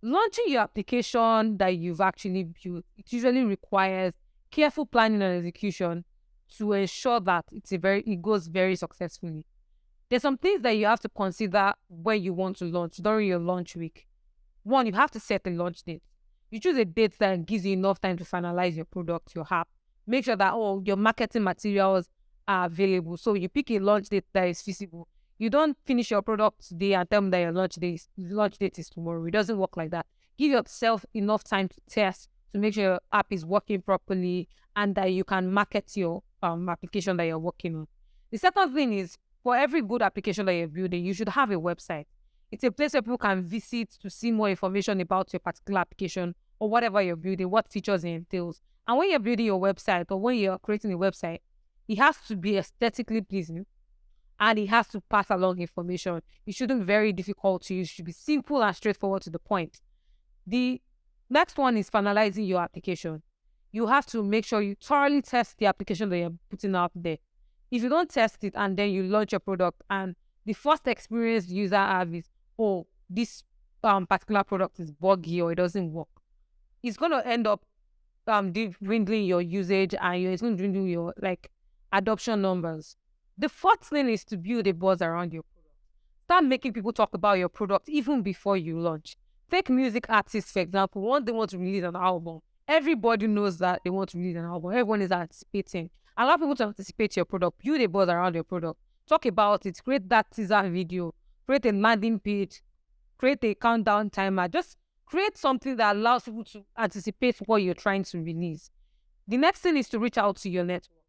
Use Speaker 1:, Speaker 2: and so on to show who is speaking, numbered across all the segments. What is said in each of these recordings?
Speaker 1: Launching your application that you've actually built, it usually requires careful planning and execution to ensure that it goes very successfully. There's some things that you have to consider when you want to launch during your launch week. One, you have to set a launch date. You choose a date that gives you enough time to finalize your product, your app. Make sure that your marketing materials are available. So you pick a launch date that is feasible. You don't finish your product today and tell them that your launch date is tomorrow. It doesn't work like that. Give yourself enough time to test, to make sure your app is working properly and that you can market your application that you're working on. The second thing is, for every good application that you're building, you should have a website. It's a place where people can visit to see more information about your particular application or whatever you're building, what features it entails. And when you're building your website or when you're creating a website, it has to be aesthetically pleasing and it has to pass along information. It shouldn't be very difficult to use. It should be simple and straightforward to the point. The next one is finalizing your application. You have to make sure you thoroughly test the application that you're putting out there. If you don't test it and then you launch your product and the first experience the user have is, oh, this particular product is buggy or it doesn't work, it's going to end up dwindling your usage and it's going to dwindle your adoption numbers. The fourth thing is to build a buzz around your product. Start making people talk about your product even before you launch. Take music artists, for example. Once they want to release an album, everybody knows that they want to release an album. Everyone is anticipating. Allow people to anticipate your product. Build a buzz around your product. Talk about it. Create that teaser video. Create a landing page. Create a countdown timer. Just create something that allows people to anticipate what you're trying to release. The next thing is to reach out to your network.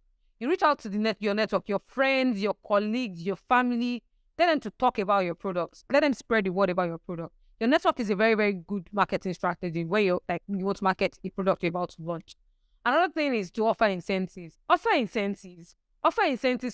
Speaker 1: You reach out to your network, your friends, your colleagues, your family. Tell them to talk about your products. Let them spread the word about your product. Your network is a very, very good marketing strategy where you want to market a product you're about to launch. Another thing is to offer incentives. Offer incentives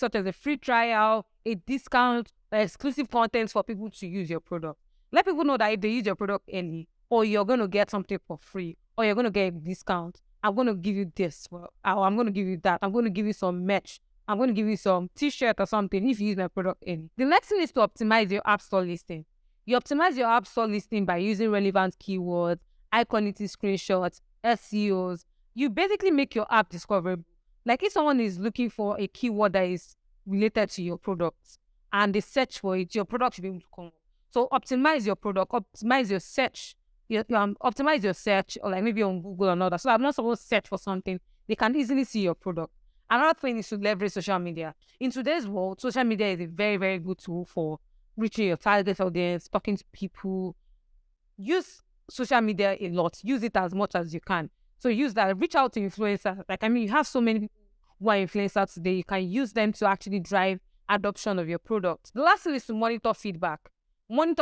Speaker 1: such as a free trial, a discount, exclusive content for people to use your product. Let people know that if they use your product early, or you're going to get something for free, or you're going to get a discount, I'm going to give you this, or I'm going to give you that. I'm going to give you some merch. I'm going to give you some t-shirt or something if you use my product early. The next thing is to optimize your app store listing. You optimize your app store listing by using relevant keywords, high quality screenshots, SEOs. You basically make your app discoverable. Like if someone is looking for a keyword that is related to your products and they search for it, your product should be able to come up. So optimize your product, optimize your search, optimize your search, or maybe on Google or other. So I'm not supposed to search for something, they can easily see your product. Another thing is to leverage social media. In today's world, social media is a very, very good tool for reaching your target audience, talking to people. Use social media a lot. Use it as much as you can. So use that. Reach out to influencers. You have so many people who are influencers today. You can use them to actually drive adoption of your product. The last thing is to monitor feedback. When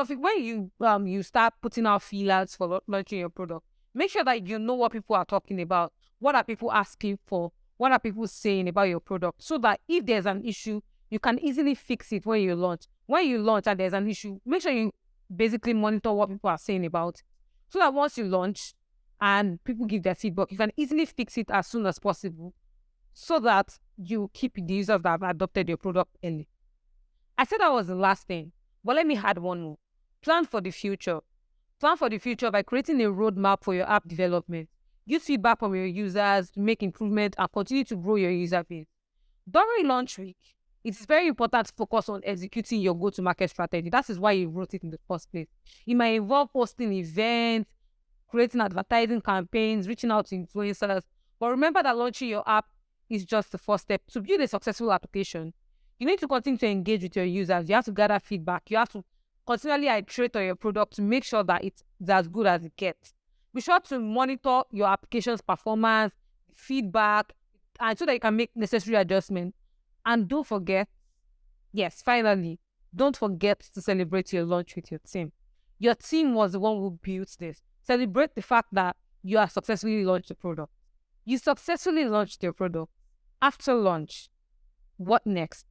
Speaker 1: you start putting out feelers for launching your product, make sure that you know what people are talking about. What are people asking for? What are people saying about your product? So that if there's an issue, you can easily fix it when you launch. When you launch and there's an issue, make sure you basically monitor what people are saying about it. So that once you launch and people give their feedback, you can easily fix it as soon as possible so that you keep the users that have adopted your product early. I said that was the last thing, but let me add one more. Plan for the future. Plan for the future by creating a roadmap for your app development. Use feedback from your users to make improvements and continue to grow your user base. During launch week, it's very important to focus on executing your go-to-market strategy. That is why you wrote it in the first place. It might involve hosting events, creating advertising campaigns, reaching out to influencers. But remember that launching your app is just the first step. To build a successful application, you need to continue to engage with your users. You have to gather feedback. You have to continually iterate on your product to make sure that it's as good as it gets. Be sure to monitor your application's performance, feedback, and so that you can make necessary adjustments. And don't forget, finally, don't forget to celebrate your launch with your team. Your team was the one who built this. Celebrate the fact that you have successfully launched the product. You successfully launched your product. After launch, what next?